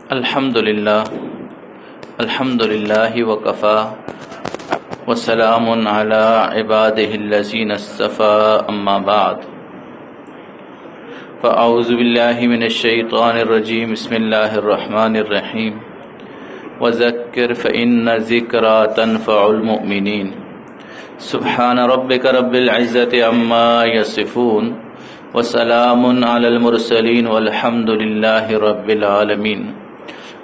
الحمدللہ وکفا وسلام علی عبادہ الذین اصطفى اما بعد فاعوذ باللہ من الشیطان الرجیم بسم اللہ الرحمن الرحیم وذکر فإن الذکریٰ تنفع المؤمنین سبحان ربک رب العزة عما یصفون وسلام علی المرسلین والحمد للہ رب العالمین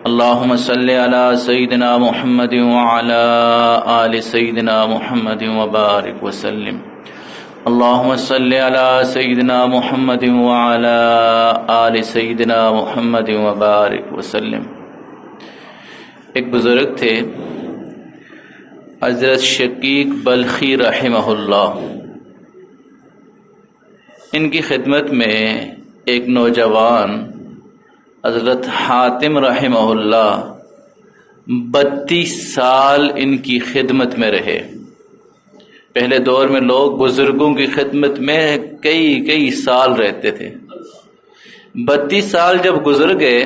اللہم صلی علی سیدنا محمد وعلی آل سیدنا محمد وبارک وسلم اللہم صلی علی سیدنا محمد وعلی آل سیدنا محمد وبارک وسلم۔ ایک بزرگ تھے حضرت شقیق بلخی رحمہ اللہ، ان کی خدمت میں ایک نوجوان حضرت حاتم رحمہ اللہ 32 سال ان کی خدمت میں رہے۔ پہلے دور میں لوگ بزرگوں کی خدمت میں کئی سال رہتے تھے۔ 32 سال جب گزر گئے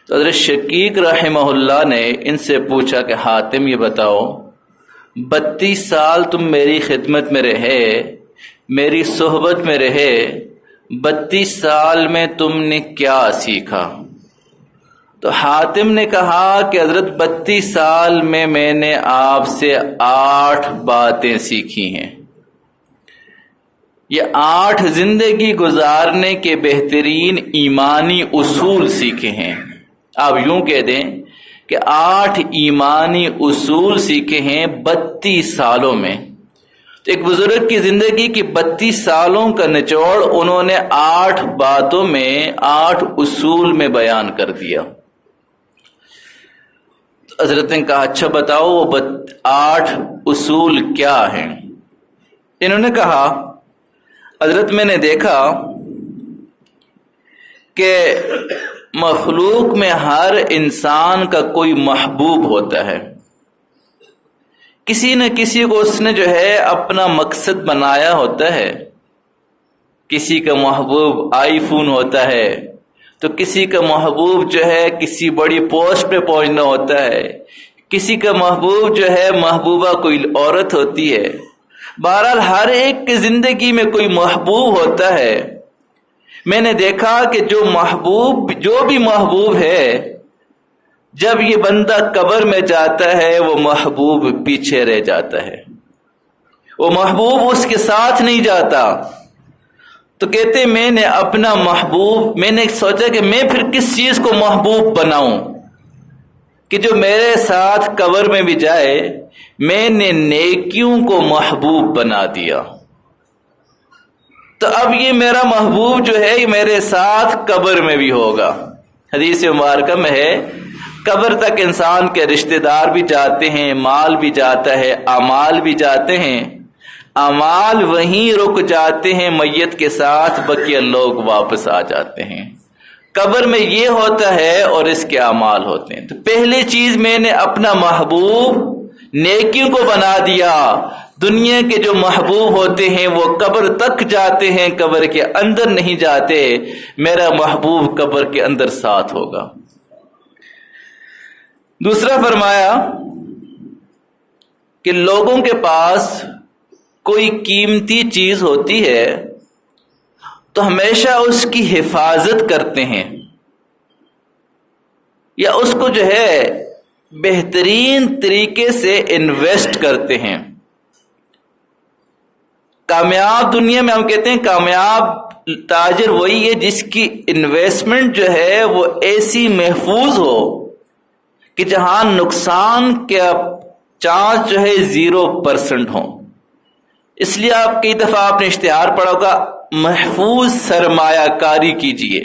تو حضرت شقیق رحمہ اللہ نے ان سے پوچھا کہ حاتم یہ بتاؤ، 32 سال تم میری خدمت میں رہے، میری صحبت میں رہے، 32 سال میں تم نے کیا سیکھا؟ تو حاتم نے کہا کہ حضرت 32 سال میں نے آپ سے 8 باتیں سیکھی ہیں۔ یہ 8 زندگی گزارنے کے بہترین ایمانی اصول سیکھے ہیں۔ آپ یوں کہہ دیں کہ 8 ایمانی اصول سیکھے ہیں 32 سالوں میں۔ تو ایک بزرگ کی زندگی کی 32 سالوں کا نچوڑ انہوں نے 8 باتوں میں 8 اصول میں بیان کر دیا۔ حضرت نے کہا اچھا بتاؤ وہ 8 اصول کیا ہیں؟ انہوں نے کہا حضرت میں نے دیکھا کہ مخلوق میں ہر انسان کا کوئی محبوب ہوتا ہے، کسی نہ کسی کو اس نے جو ہے اپنا مقصد بنایا ہوتا ہے۔ کسی کا محبوب آئی فون ہوتا ہے تو کسی کا محبوب جو ہے کسی بڑی پوسٹ پہ پہنچنا ہوتا ہے، کسی کا محبوب جو ہے محبوبہ کوئی عورت ہوتی ہے۔ بہرحال ہر ایک کی زندگی میں کوئی محبوب ہوتا ہے۔ میں نے دیکھا کہ جو بھی محبوب ہے، جب یہ بندہ قبر میں جاتا ہے وہ محبوب پیچھے رہ جاتا ہے، وہ محبوب اس کے ساتھ نہیں جاتا۔ تو کہتے میں نے اپنا محبوب، میں نے سوچا کہ میں پھر کس چیز کو محبوب بناؤں کہ جو میرے ساتھ قبر میں بھی جائے۔ میں نے نیکیوں کو محبوب بنا دیا۔ تو اب یہ میرا محبوب جو ہے یہ میرے ساتھ قبر میں بھی ہوگا۔ حدیث مبارکہ میں ہے قبر تک انسان کے رشتہ دار بھی جاتے ہیں، مال بھی جاتا ہے، اعمال بھی جاتے ہیں۔ اعمال وہیں رک جاتے ہیں میت کے ساتھ، بقیہ لوگ واپس آ جاتے ہیں۔ قبر میں یہ ہوتا ہے اور اس کے اعمال ہوتے ہیں۔ تو پہلی چیز میں نے اپنا محبوب نیکیوں کو بنا دیا۔ دنیا کے جو محبوب ہوتے ہیں وہ قبر تک جاتے ہیں، قبر کے اندر نہیں جاتے۔ میرا محبوب قبر کے اندر ساتھ ہوگا۔ دوسرا فرمایا کہ لوگوں کے پاس کوئی قیمتی چیز ہوتی ہے تو ہمیشہ اس کی حفاظت کرتے ہیں، یا اس کو جو ہے بہترین طریقے سے انویسٹ کرتے ہیں۔ کامیاب دنیا میں ہم کہتے ہیں کامیاب تاجر وہی ہے جس کی انویسٹمنٹ جو ہے وہ ایسی محفوظ ہو کہ جہاں نقصان کا چانس جو ہے 0% ہو۔ اس لیے آپ کئی دفعہ آپ نے اشتہار پڑھا ہوگا محفوظ سرمایہ کاری کیجیے۔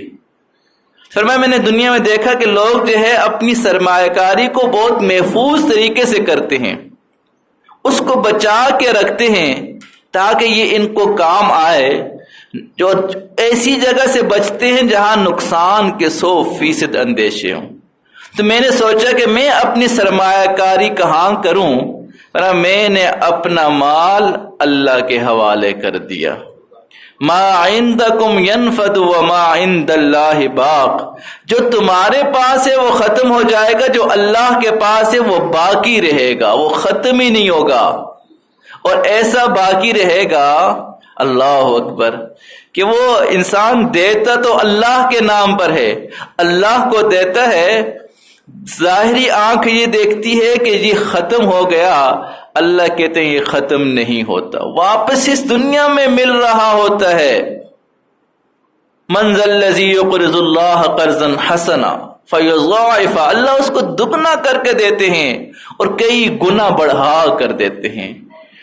فرمایا میں نے دنیا میں دیکھا کہ لوگ جو ہے اپنی سرمایہ کاری کو بہت محفوظ طریقے سے کرتے ہیں، اس کو بچا کے رکھتے ہیں تاکہ یہ ان کو کام آئے، جو ایسی جگہ سے بچتے ہیں جہاں نقصان کے 100% اندیشے ہوں۔ تو میں نے سوچا کہ میں اپنی سرمایہ کاری کہاں کروں؟ میں نے اپنا مال اللہ کے حوالے کر دیا۔ ما عندکم ینفد وما عند اللہ باق، جو تمہارے پاس ہے وہ ختم ہو جائے گا، جو اللہ کے پاس ہے وہ باقی رہے گا، وہ ختم ہی نہیں ہوگا، اور ایسا باقی رہے گا، اللہ اکبر، کہ وہ انسان دیتا تو اللہ کے نام پر ہے، اللہ کو دیتا ہے، ظاہری آنکھ یہ دیکھتی ہے کہ یہ ختم ہو گیا، اللہ کہتے ہیں یہ ختم نہیں ہوتا، واپس اس دنیا میں مل رہا ہوتا ہے۔ من ذا الذی یقرض اللہ قرضا حسنا فیضاعف، اللہ اس کو دگنا کر کے دیتے ہیں اور کئی گنا بڑھا کر دیتے ہیں۔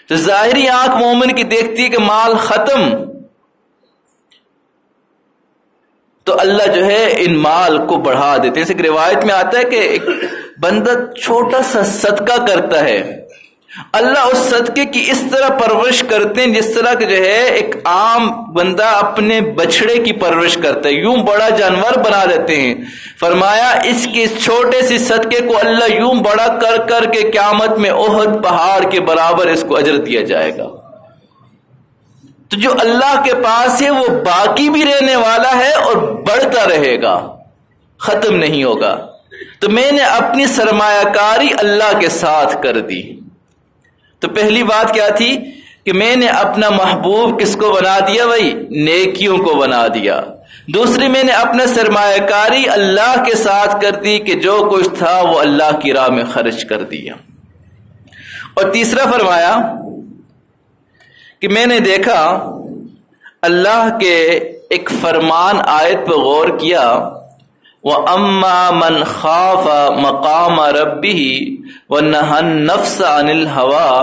تو ظاہری آنکھ مومن کی دیکھتی ہے کہ مال ختم، تو اللہ جو ہے ان مال کو بڑھا دیتے ہیں۔ ایک روایت میں آتا ہے کہ ایک بندہ چھوٹا سا صدقہ کرتا ہے، اللہ اس صدقے کی اس طرح پرورش کرتے ہیں جس طرح کہ جو ہے ایک عام بندہ اپنے بچڑے کی پرورش کرتا ہے، یوں بڑا جانور بنا دیتے ہیں۔ فرمایا اس کے چھوٹے سی صدقے کو اللہ یوں بڑا کر کر کے قیامت میں احد پہاڑ کے برابر اس کو اجر دیا جائے گا۔ تو جو اللہ کے پاس ہے وہ باقی بھی رہنے والا ہے اور بڑھتا رہے گا، ختم نہیں ہوگا۔ تو میں نے اپنی سرمایہ کاری اللہ کے ساتھ کر دی۔ تو پہلی بات کیا تھی کہ میں نے اپنا محبوب کس کو بنا دیا بھائی؟ نیکیوں کو بنا دیا۔ دوسری، میں نے اپنا سرمایہ کاری اللہ کے ساتھ کر دی کہ جو کچھ تھا وہ اللہ کی راہ میں خرچ کر دیا۔ اور تیسرا فرمایا کہ میں نے دیکھا اللہ کے ایک فرمان آیت پہ غور کیا، وَأَمَّا مَنْ خَافَ مَقَامَ رَبِّهِ وَنَهَى النَّفْسَ عَنِ الْهَوَىٰ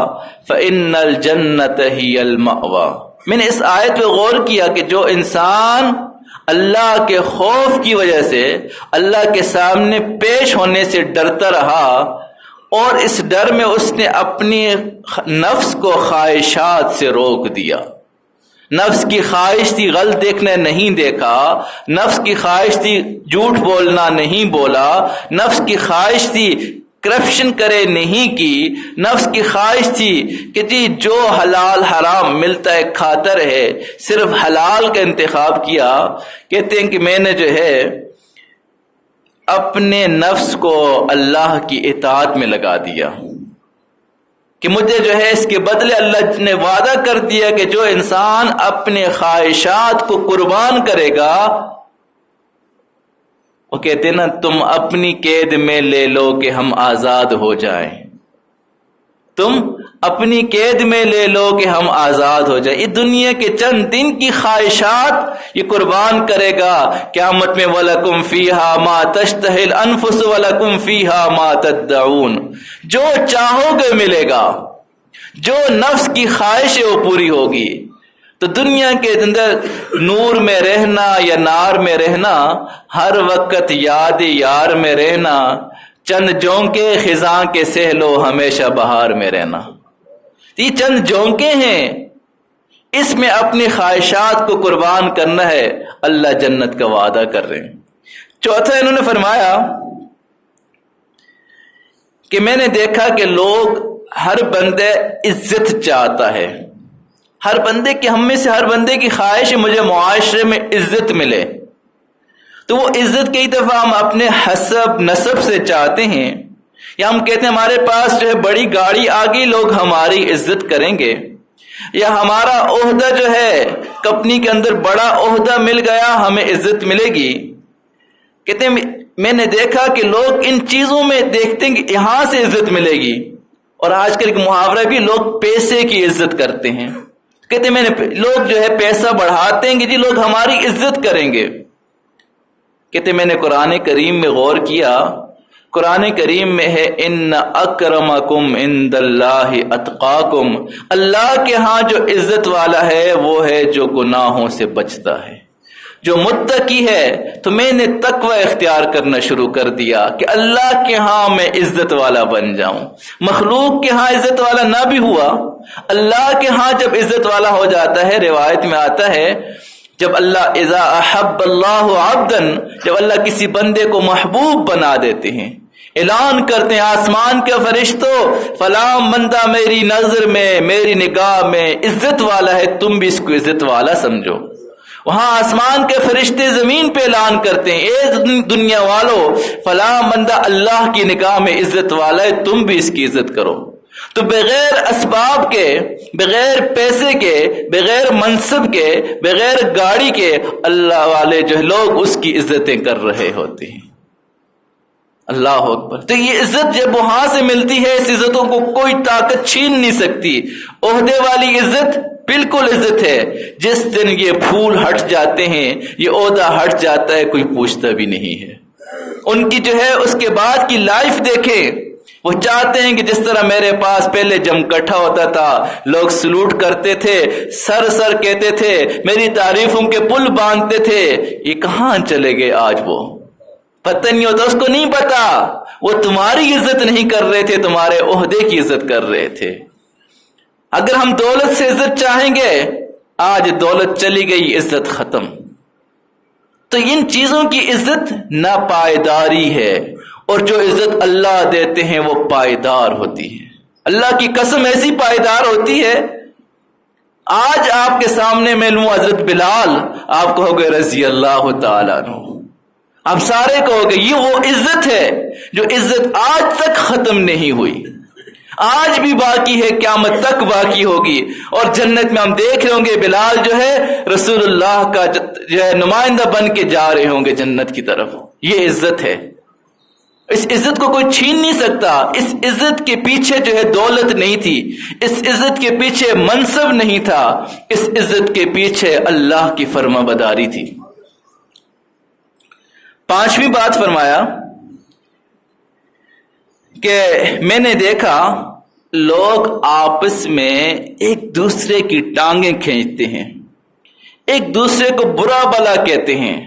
فَإِنَّ الْجَنَّةَ هِيَ الْمَأْوَىٰ۔ میں نے اس آیت پہ غور کیا کہ جو انسان اللہ کے خوف کی وجہ سے اللہ کے سامنے پیش ہونے سے ڈرتا رہا اور اس ڈر میں اس نے اپنی نفس کو خواہشات سے روک دیا، نفس کی خواہش تھی غلط دیکھنا نہیں دیکھا، نفس کی خواہش تھی جھوٹ بولنا نہیں بولا، نفس کی خواہش تھی کرپشن کرے نہیں کی، نفس کی خواہش تھی کہ جی جو حلال حرام ملتا ہے کھاتا رہے، صرف حلال کا انتخاب کیا۔ کہتے ہیں کہ میں نے جو ہے اپنے نفس کو اللہ کی اطاعت میں لگا دیا کہ مجھے جو ہے اس کے بدلے اللہ نے وعدہ کر دیا کہ جو انسان اپنے خواہشات کو قربان کرے گا، وہ کہتے ہیں نا تم اپنی قید میں لے لو کہ ہم آزاد ہو جائیں، تم اپنی قید میں لے لو کہ ہم آزاد ہو جائیں۔ یہ دنیا کے چند دن کی خواہشات یہ قربان کرے گا، قیامت میں وَلَكُمْ فِيهَا مَا تَشْتَهِي الْأَنفُسُ وَلَكُمْ فِيهَا مَا تَدَّعُونَ۔ جو چاہو گے ملے گا، جو نفس کی خواہش ہے وہ پوری ہوگی۔ تو دنیا کے اندر نور میں رہنا یا نار میں رہنا، ہر وقت یاد یار میں رہنا، چند جونکے خزاں کے سہلو ہمیشہ بہار میں رہنا، یہ چند جونکے ہیں، اس میں اپنی خواہشات کو قربان کرنا ہے، اللہ جنت کا وعدہ کر رہے ہیں۔ چوتھا انہوں نے فرمایا کہ میں نے دیکھا کہ لوگ ہر بندے عزت چاہتا ہے، ہر بندے کی، ہم میں سے ہر بندے کی خواہش ہے مجھے معاشرے میں عزت ملے، تو وہ عزت کئی دفعہ ہم اپنے حسب نسب سے چاہتے ہیں، یا ہم کہتے ہیں ہمارے پاس جو ہے بڑی گاڑی آ گئی لوگ ہماری عزت کریں گے، یا ہمارا عہدہ جو ہے کمپنی کے اندر بڑا عہدہ مل گیا ہمیں عزت ملے گی۔ کہتے ہیں میں نے دیکھا کہ لوگ ان چیزوں میں دیکھتے ہیں کہ یہاں سے عزت ملے گی، اور آج کل ایک محاورہ بھی لوگ پیسے کی عزت کرتے ہیں، کہتے ہیں لوگ جو ہے پیسہ بڑھاتے ہیں کہ جی لوگ ہماری عزت کریں گے۔ کہتے میں نے قرآن کریم میں غور کیا، قرآن کریم میں ہے ان اکرمکم عند اللہ اتقاکم، اللہ کے ہاں جو عزت والا ہے وہ ہے جو گناہوں سے بچتا ہے، جو متقی ہے۔ تو میں نے تقوی اختیار کرنا شروع کر دیا کہ اللہ کے ہاں میں عزت والا بن جاؤں، مخلوق کے ہاں عزت والا نہ بھی ہوا، اللہ کے ہاں جب عزت والا ہو جاتا ہے، روایت میں آتا ہے جب اللہ اذا احب اللہ عبدا، جب اللہ کسی بندے کو محبوب بنا دیتے ہیں، اعلان کرتے ہیں آسمان کے فرشتوں، فلاں بندہ میری نظر میں، میری نگاہ میں عزت والا ہے، تم بھی اس کو عزت والا سمجھو۔ وہاں آسمان کے فرشتے زمین پہ اعلان کرتے ہیں، اے دنیا والو، فلاں بندہ اللہ کی نگاہ میں عزت والا ہے، تم بھی اس کی عزت کرو۔ تو بغیر اسباب کے، بغیر پیسے کے، بغیر منصب کے، بغیر گاڑی کے، اللہ والے جو لوگ اس کی عزتیں کر رہے ہوتے ہیں۔ اللہ اکبر۔ تو یہ عزت جب وہاں سے ملتی ہے، اس عزتوں کو کوئی طاقت چھین نہیں سکتی۔ عہدے والی عزت بالکل عزت ہے، جس دن یہ پھول ہٹ جاتے ہیں، یہ عہدہ ہٹ جاتا ہے، کوئی پوچھتا بھی نہیں ہے۔ ان کی جو ہے اس کے بعد کی لائف دیکھیں، وہ چاہتے ہیں کہ جس طرح میرے پاس پہلے جم کٹھا ہوتا تھا، لوگ سلوٹ کرتے تھے، سر سر کہتے تھے، میری تعریفوں کے پل باندھتے تھے، یہ کہاں چلے گئے آج؟ وہ پتہ نہیں ہوتا، اس کو نہیں پتا وہ تمہاری عزت نہیں کر رہے تھے، تمہارے عہدے کی عزت کر رہے تھے۔ اگر ہم دولت سے عزت چاہیں گے، آج دولت چلی گئی، عزت ختم۔ تو ان چیزوں کی عزت ناپائیداری ہے، اور جو عزت اللہ دیتے ہیں وہ پائیدار ہوتی ہے۔ اللہ کی قسم ایسی پائیدار ہوتی ہے۔ آج آپ کے سامنے میں لوں حضرت بلال، آپ کہو گے رضی اللہ تعالیٰ عنہ، آپ سارے کہو گے یہ وہ عزت ہے جو عزت آج تک ختم نہیں ہوئی، آج بھی باقی ہے، قیامت تک باقی ہوگی۔ اور جنت میں ہم دیکھ رہے ہوں گے بلال جو ہے رسول اللہ کا جو ہے نمائندہ بن کے جا رہے ہوں گے جنت کی طرف۔ یہ عزت ہے، اس عزت کو کوئی چھین نہیں سکتا۔ اس عزت کے پیچھے جو ہے دولت نہیں تھی، اس عزت کے پیچھے منصب نہیں تھا، اس عزت کے پیچھے اللہ کی فرما برداری تھی۔ پانچویں بات فرمایا کہ میں نے دیکھا لوگ آپس میں ایک دوسرے کی ٹانگیں کھینچتے ہیں، ایک دوسرے کو برا بھلا کہتے ہیں۔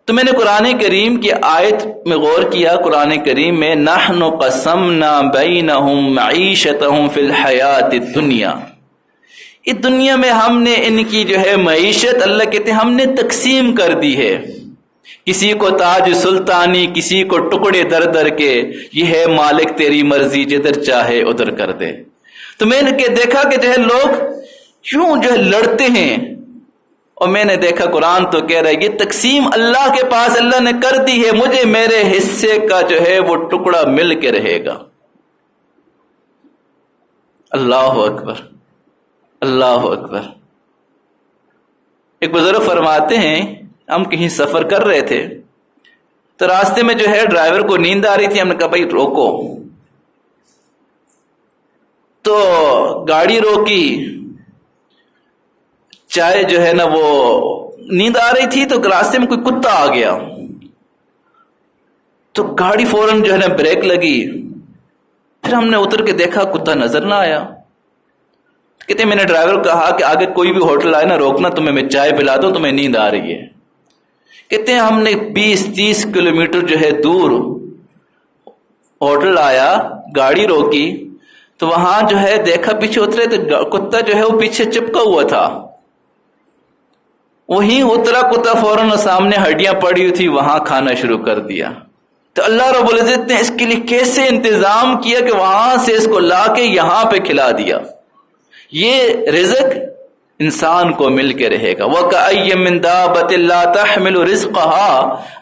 تو میں نے قرآن کریم کی آیت میں غور کیا، قرآن کریم میں نحن قسمنا بینہم معیشتہم فی الحیات الدنیا، اس دنیا میں ہم نے ان کی جو ہے معیشت، اللہ کہتے ہیں ہم نے تقسیم کر دی ہے، کسی کو تاج سلطانی، کسی کو ٹکڑے در در کے، یہ ہے مالک تیری مرضی، جدھر چاہے ادھر کر دے۔ تو میں نے دیکھا کہ جو ہے لوگ یوں جو ہے لڑتے ہیں، اور میں نے دیکھا قرآن تو کہہ رہا ہے یہ تقسیم اللہ کے پاس اللہ نے کر دی ہے، مجھے میرے حصے کا جو ہے وہ ٹکڑا مل کے رہے گا۔ اللہ اکبر، اللہ اکبر۔ ایک بزرگ فرماتے ہیں ہم کہیں سفر کر رہے تھے تو راستے میں جو ہے ڈرائیور کو نیند آ رہی تھی، ہم نے کہا بھائی روکو، تو گاڑی روکی، چائے جو ہے نا وہ نیند آ رہی تھی، تو راستے میں کوئی کتا آ گیا، تو گاڑی فوراً جو ہے نا بریک لگی، پھر ہم نے اتر کے دیکھا کتا نظر نہ آیا۔ کہتے میں نے ڈرائیور کو کہا کہ آگے کوئی بھی ہوٹل آئے نا روکنا، تمہیں میں چائے پلا دوں، تمہیں نیند آ رہی ہے۔ کہتے ہیں ہم نے 20-30 کلومیٹر جو ہے دور ہوٹل آیا، گاڑی روکی، تو وہاں جو ہے دیکھا پیچھے اترے تو کتا جو ہے وہ پیچھے چپکا ہوا تھا، وہیں اترا کتا، فوراً سامنے ہڈیاں پڑی ہوئی تھی، وہاں کھانا شروع کر دیا۔ تو اللہ رب العزت نے اس کے لیے کیسے انتظام کیا کہ وہاں سے اس کو لا کے یہاں پہ کھلا دیا۔ یہ رزق انسان کو مل کے رہے گا۔ وَكَأَيٍّ مِّن دَابَّةٍ لَّا تَحْمِلُ رِزْقَهَا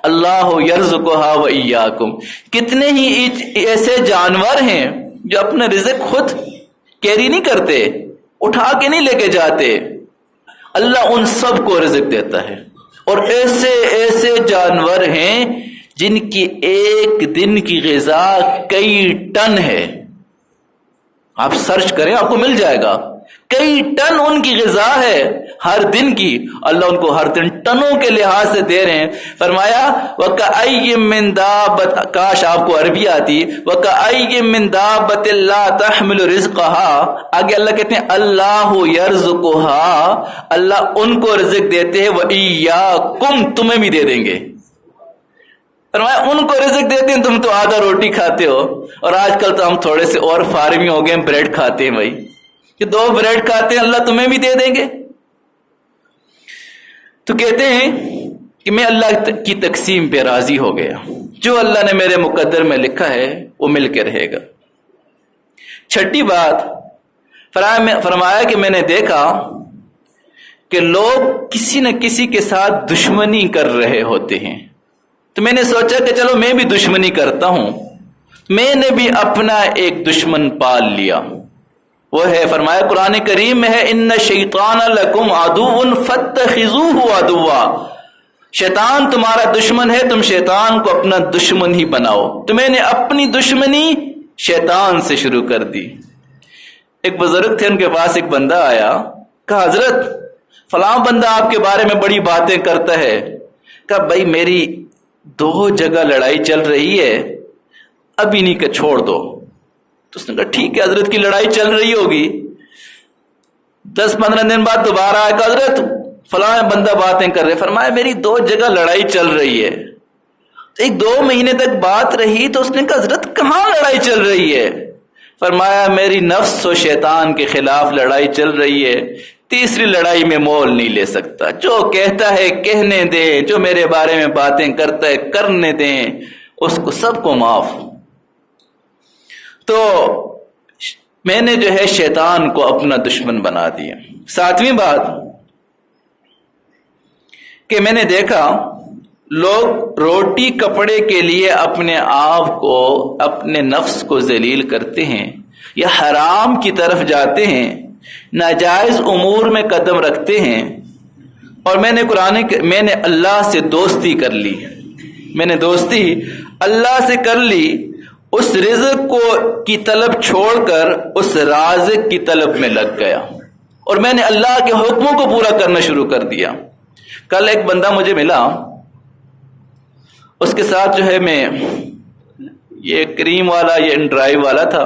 اللَّهُ يَرْزُقُهَا وَإِيَّاكُمْ۔ کتنے ہی ایسے جانور ہیں جو اپنا رزق خود کیری نہیں کرتے، اٹھا کے نہیں لے کے جاتے، اللہ ان سب کو رزق دیتا ہے۔ اور ایسے ایسے جانور ہیں جن کی ایک دن کی غذا کئی ٹن ہے، آپ سرچ کریں آپ کو مل جائے گا، کئی ٹن ان کی غذا ہے ہر دن کی، اللہ ان کو ہر دن ٹنوں کے لحاظ سے دے رہے ہیں۔ فرمایا وَكَأَيٍّ مِّن دَابَّةٍ، کاش آپ کو عربی آتی، وَكَأَيٍّ مِّن دَابَّةٍ لَّا تَحْمِلُ رِزْقَهَا، آگے اللہ کہتے ہیں اللہ يَرْزُقُهَا، اللہ ان کو رزق دیتے ہیں، وَإِيَّاكُمْ، تمہیں بھی دے دیں گے۔ فرمایا ان کو رزق دیتے ہیں، تم تو آدھا روٹی کھاتے ہو، اور آج کل تو ہم تھوڑے سے اور فارمی ہو گئے، بریڈ کھاتے ہیں، بھائی کہ 2 بریڈ کھاتے ہیں، اللہ تمہیں بھی دے دیں گے۔ تو کہتے ہیں کہ میں اللہ کی تقسیم پہ راضی ہو گیا، جو اللہ نے میرے مقدر میں لکھا ہے وہ مل کے رہے گا۔ چھٹی بات فرمایا کہ میں نے دیکھا کہ لوگ کسی نہ کسی کے ساتھ دشمنی کر رہے ہوتے ہیں، تو میں نے سوچا کہ چلو میں بھی دشمنی کرتا ہوں۔ میں نے بھی اپنا ایک دشمن پال لیا، وہ ہے فرمایا قرآن کریم میں ہے ان الشیطان لکم عدو فاتخذوہ عدوا، شیطان تمہارا دشمن ہے، تم شیطان کو اپنا دشمن ہی بناؤ۔ تو میں نے اپنی دشمنی شیطان سے شروع کر دی۔ ایک بزرگ تھے، ان کے پاس ایک بندہ آیا، کہا حضرت فلاں بندہ آپ کے بارے میں بڑی باتیں کرتا ہے۔ کہا بھائی میری 2 جگہ لڑائی چل رہی ہے، ابھی نہیں کہ چھوڑ دو۔ تو اس نے کہا ٹھیک ہے، حضرت کی لڑائی چل رہی ہوگی۔ 10-15 دن بعد دوبارہ آیا، کہ حضرت فلاں بندہ باتیں کر رہے۔ فرمایا میری 2 جگہ لڑائی چل رہی ہے۔ 1-2 مہینے تک بات رہی تو اس نے کہا حضرت کہاں لڑائی چل رہی ہے؟ فرمایا میری نفس و شیطان کے خلاف لڑائی چل رہی ہے، تیسری لڑائی میں مول نہیں لے سکتا۔ جو کہتا ہے کہنے دیں، جو میرے بارے میں باتیں کرتا ہے کرنے دیں، اس کو سب کو معاف۔ تو میں نے جو ہے شیطان کو اپنا دشمن بنا دیا۔ 7ویں بات کہ میں نے دیکھا لوگ روٹی کپڑے کے لیے اپنے آپ کو، اپنے نفس کو ذلیل کرتے ہیں، یا حرام کی طرف جاتے ہیں، ناجائز امور میں قدم رکھتے ہیں۔ اور میں نے اللہ سے دوستی کر لی، میں نے دوستی اللہ سے کر لی، اس رزق کی طلب چھوڑ کر اس رازق کی طلب میں لگ گیا، اور میں نے اللہ کے حکموں کو پورا کرنا شروع کر دیا۔ کل ایک بندہ مجھے ملا، اس کے ساتھ جو ہے میں یہ کریم والا، یہ انڈرائیو والا تھا،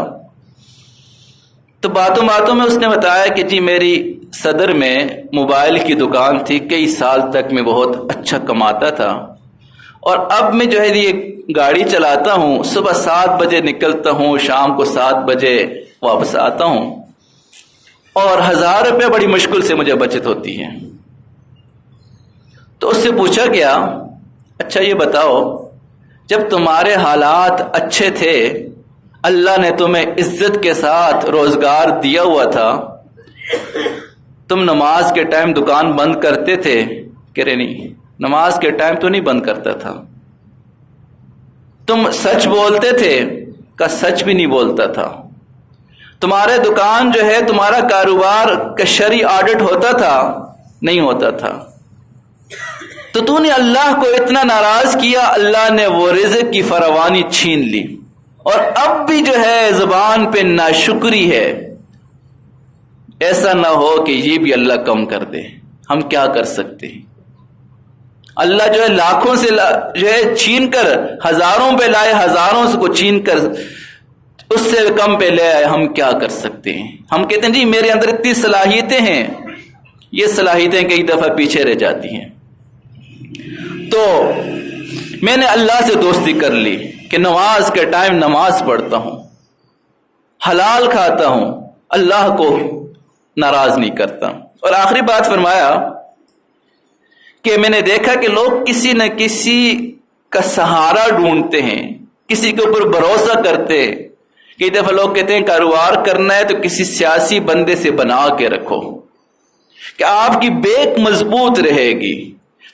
تو باتوں باتوں میں اس نے بتایا کہ جی میری صدر میں موبائل کی دکان تھی، کئی سال تک میں بہت اچھا کماتا تھا، اور اب میں جو ہے یہ گاڑی چلاتا ہوں، صبح 7 بجے نکلتا ہوں، شام کو 7 بجے واپس آتا ہوں، اور 1000 روپے بڑی مشکل سے مجھے بچت ہوتی ہے۔ تو اس سے پوچھا گیا اچھا یہ بتاؤ، جب تمہارے حالات اچھے تھے، اللہ نے تمہیں عزت کے ساتھ روزگار دیا ہوا تھا، تم نماز کے ٹائم دکان بند کرتے تھے؟ کہہ رہے نہیں، نماز کے ٹائم تو نہیں بند کرتا تھا۔ تم سچ بولتے تھے؟ کا سچ بھی نہیں بولتا تھا۔ تمہارے دکان جو ہے، تمہارا کاروبار کا شرعی آڈٹ ہوتا تھا؟ نہیں ہوتا تھا۔ تو نے اللہ کو اتنا ناراض کیا، اللہ نے وہ رزق کی فراوانی چھین لی، اور اب بھی جو ہے زبان پہ ناشکری ہے۔ ایسا نہ ہو کہ یہ بھی اللہ کم کر دے، ہم کیا کر سکتے ہیں؟ اللہ جو ہے لاکھوں سے جو ہے چھین کر ہزاروں پہ لائے، ہزاروں سے کو چھین کر اس سے کم پہ لے آئے، ہم کیا کر سکتے ہیں؟ ہم کہتے ہیں جی میرے اندر اتنی صلاحیتیں ہیں، یہ صلاحیتیں کئی دفعہ پیچھے رہ جاتی ہیں۔ تو میں نے اللہ سے دوستی کر لی کہ نماز کے ٹائم نماز پڑھتا ہوں، حلال کھاتا ہوں، اللہ کو ناراض نہیں کرتا۔ اور آخری بات فرمایا کہ میں نے دیکھا کہ لوگ کسی نہ کسی کا سہارا ڈھونڈتے ہیں، کسی کے اوپر بھروسہ کرتے۔ کئی دفعہ لوگ کہتے ہیں کاروبار کرنا ہے تو کسی سیاسی بندے سے بنا کے رکھو کہ آپ کی بیک مضبوط رہے گی۔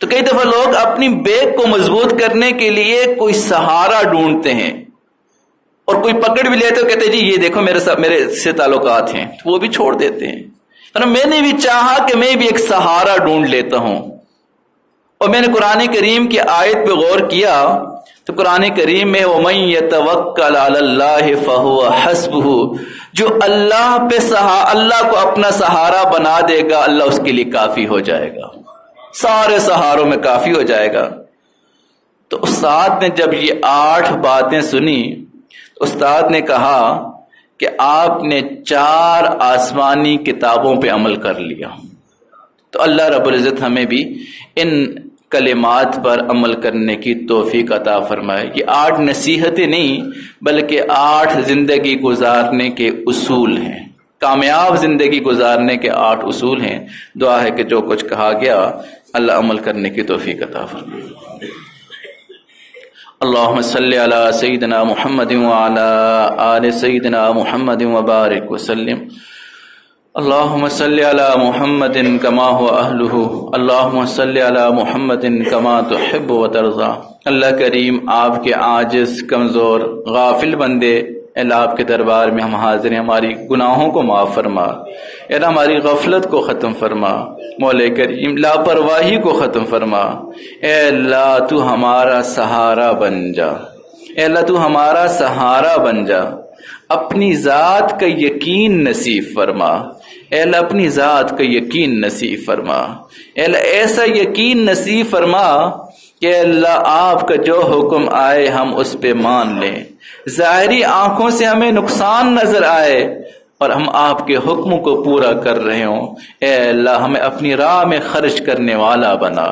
تو کئی دفعہ لوگ اپنی بیک کو مضبوط کرنے کے لیے کوئی سہارا ڈھونڈتے ہیں، اور کوئی پکڑ بھی لیتے ہو، کہتے ہیں جی یہ دیکھو میرے سے تعلقات ہیں، وہ بھی چھوڑ دیتے ہیں۔ میں نے بھی چاہا کہ میں بھی ایک سہارا ڈھونڈ لیتا ہوں، اور میں نے قرآن کریم کی آیت پہ غور کیا تو قرآن کریم میں وَمَن يَتَوَكَّلْ عَلَى اللَّهِ فَهُوَ حَسْبُهُ، جو اللہ کو اپنا سہارا بنا دے گا، اللہ اس کے لیے کافی ہو جائے گا، سارے سہاروں میں کافی ہو جائے گا۔ تو استاد نے جب یہ 8 باتیں سنی، استاد نے کہا کہ آپ نے 4 آسمانی کتابوں پہ عمل کر لیا۔ تو اللہ رب العزت ہمیں بھی ان کلمات پر عمل کرنے کی توفیق عطا فرمائے۔ یہ 8 نصیحتیں نہیں بلکہ 8 زندگی گزارنے کے اصول ہیں، کامیاب زندگی گزارنے کے 8 اصول ہیں۔ دعا ہے کہ جو کچھ کہا گیا اللہ عمل کرنے کی توفیق عطا فرمائے۔ اللهم صل على سيدنا محمد وعلى آل سيدنا محمد وبارك وسلم اللهم صل على محمد كما هو أهله اللهم صل على محمد كما تحب وترضى۔ اللہ کریم آپ کے عاجز، کمزور، غافل بندے اللہ آپ کے دربار میں ہم حاضر ہیں، ہماری گناہوں کو معاف فرما، اللہ ہماری غفلت کو ختم فرما، مولا کریم لاپرواہی کو ختم فرما، اے اللہ تو ہمارا سہارا بن جا، اے اللہ تو ہمارا سہارا بن جا، اپنی ذات کا یقین نصیب فرما، اے اللہ اپنی ذات کا یقین نصیب فرما، اے اللہ ایسا یقین نصیب فرما کہ اللہ آپ کا جو حکم آئے ہم اس پہ مان لیں، ظاہری آنکھوں سے ہمیں نقصان نظر آئے اور ہم آپ کے حکم کو پورا کر رہے ہوں، اے اللہ ہمیں اپنی راہ میں خرچ کرنے والا بنا،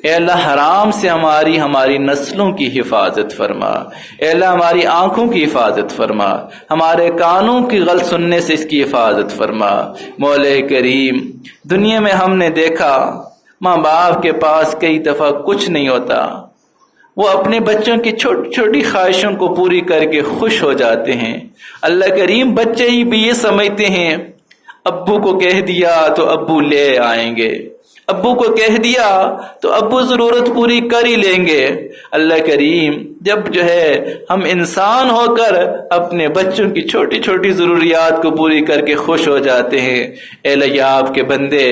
اے اللہ حرام سے ہماری نسلوں کی حفاظت فرما، اے اللہ ہماری آنکھوں کی حفاظت فرما، ہمارے کانوں کی غلط سننے سے اس کی حفاظت فرما، مولا کریم دنیا میں ہم نے دیکھا ماں باپ کے پاس کئی دفعہ کچھ نہیں ہوتا، وہ اپنے بچوں کی چھوٹی چھوٹی خواہشوں کو پوری کر کے خوش ہو جاتے ہیں۔ اللہ کریم بچے ہی بھی یہ سمجھتے ہیں ابو کو کہہ دیا تو ابو لے آئیں گے، ابو کو کہہ دیا تو ابو ضرورت پوری کر ہی لیں گے۔ اللہ کریم جب جو ہے ہم انسان ہو کر اپنے بچوں کی چھوٹی چھوٹی ضروریات کو پوری کر کے خوش ہو جاتے ہیں، اے اللہ یا آپ کے بندے،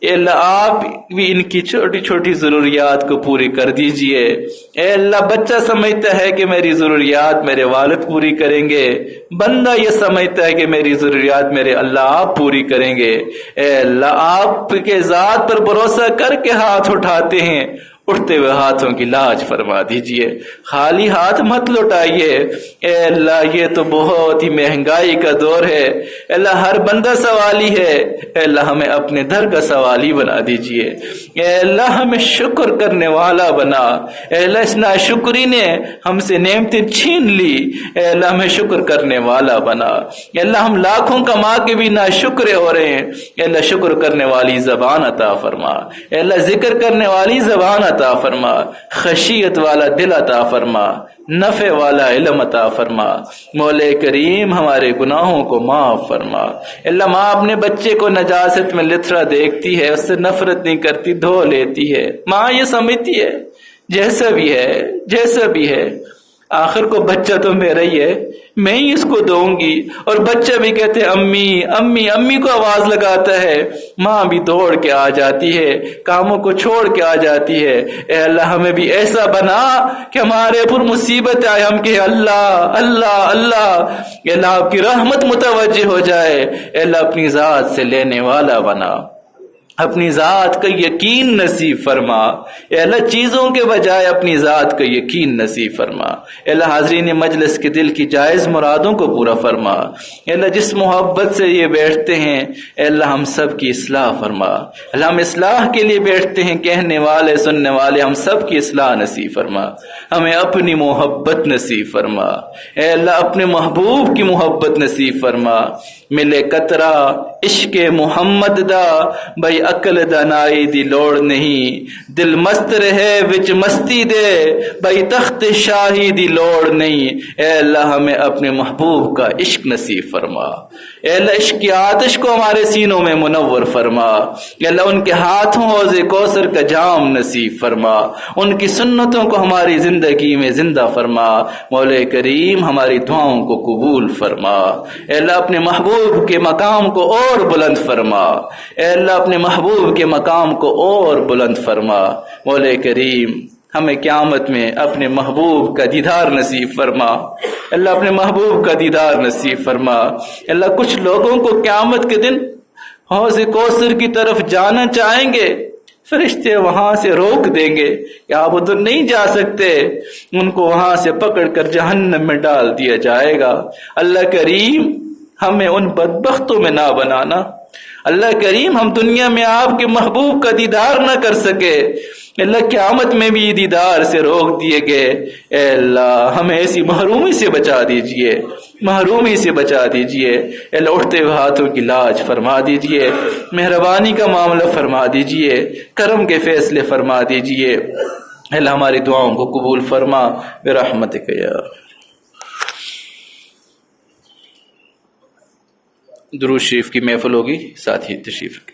اے اللہ آپ بھی ان کی چھوٹی چھوٹی ضروریات کو پوری کر دیجئے۔ اے اللہ بچہ سمجھتا ہے کہ میری ضروریات میرے والد پوری کریں گے، بندہ یہ سمجھتا ہے کہ میری ضروریات میرے اللہ آپ پوری کریں گے۔ اے اللہ آپ کے ذات پر بھروسہ کر کے ہاتھ اٹھاتے ہیں، اٹھتے ہوئے ہاتھوں کی لاج فرما دیجئے، خالی ہاتھ مت لوٹائیے۔ اے اللہ یہ تو بہت ہی مہنگائی کا دور ہے، اے اللہ ہر بندہ سوالی ہے، اے اللہ ہمیں اپنے در کا سوالی بنا دیجئے، اے اللہ ہمیں شکر کرنے والا بنا، اے اللہ اس ناشکری نے ہم سے نعمتیں چھین لی، اے اللہ ہمیں شکر کرنے والا بنا، اے اللہ ہم لاکھوں کما کے بھی ناشکرے ہو رہے ہیں، اے اللہ شکر کرنے والی زبان عطا فرما، اے اللہ ذکر کرنے والی زبان عطا فرما، خشیت والا دل عطا فرما، نفع والا علم عطا فرما، مولا کریم ہمارے گناہوں کو معاف فرما۔ اللہ ماں اپنے بچے کو نجاست میں لتھڑا دیکھتی ہے، اس سے نفرت نہیں کرتی، دھو لیتی ہے، ماں یہ سمجھتی ہے جیسا بھی ہے آخر کو بچہ تو میرا ہی ہے، میں ہی اس کو دوں گی، اور بچہ بھی کہتے ہیں امی امی امی کو آواز لگاتا ہے، ماں بھی دوڑ کے آ جاتی ہے، کاموں کو چھوڑ کے آ جاتی ہے۔ اے اللہ ہمیں بھی ایسا بنا کہ ہمارے اوپر مصیبت آئے ہم کہ اللہ اللہ اللہ، اے اللہ آپ کی رحمت متوجہ ہو جائے، اے اللہ اپنی ذات سے لینے والا بنا، اپنی ذات کا یقین نصیب فرما، اے اللہ چیزوں کے بجائے اپنی ذات کا یقین نصیب فرما، اے اللہ حاضرین مجلس کے دل کی جائز مرادوں کو پورا فرما، اے اللہ جس محبت سے یہ بیٹھتے ہیں اے اللہ ہم سب کی اصلاح فرما، اللہ ہم اصلاح کے لیے بیٹھتے ہیں، کہنے والے سننے والے ہم سب کی اصلاح نصیب فرما، ہمیں اپنی محبت نصیب فرما، اے اللہ اپنے محبوب کی محبت نصیب فرما، ملے قطرہ عشق محمد دا بھائی عقل دانائی دی لوڑ نہیں، دل مست رہے وچ مستی دے بھائی تخت شاہی دی لوڑ نہیں، اے اللہ ہمیں اپنے محبوب کا عشق نصیب فرما، اے اللہ عشق کی آتش کو ہمارے سینوں میں منور فرما، اے اللہ ان کے ہاتھوں حوض کوثر کا جام نصیب فرما، ان کی سنتوں کو ہماری زندگی میں زندہ فرما، مولا کریم ہماری دعاؤں کو قبول فرما، اے اللہ اپنے محبوب کے مقام کو اور بلند فرما، اے اللہ اپنے محبوب کے مقام کو اور بلند فرما، مولا کریم ہمیں قیامت میں اپنے محبوب کا دیدار نصیب فرما، اللہ اپنے محبوب کا دیدار نصیب فرما، اللہ کچھ لوگوں کو قیامت کے دن حوض کوثر کی طرف جانا چاہیں گے، فرشتے وہاں سے روک دیں گے کہ آپ ادھر نہیں جا سکتے، ان کو وہاں سے پکڑ کر جہنم میں ڈال دیا جائے گا۔ اللہ کریم ہمیں ان بدبختوں میں نہ بنانا، اللہ کریم ہم دنیا میں آپ کے محبوب کا دیدار نہ کر سکے، اللہ قیامت میں بھی دیدار سے روک دیے گئے، اے اللہ ہمیں ایسی محرومی سے بچا دیجئے، محرومی سے بچا دیجئے، اے اللہ اٹھتے ہوئے ہاتھوں کی لاج فرما دیجئے، مہربانی کا معاملہ فرما دیجئے، کرم کے فیصلے فرما دیجئے، اللہ ہماری دعاؤں کو قبول فرما برحمتک یا درود شریف کی محفل ہوگی، ساتھ ہی تشریف رکھیں۔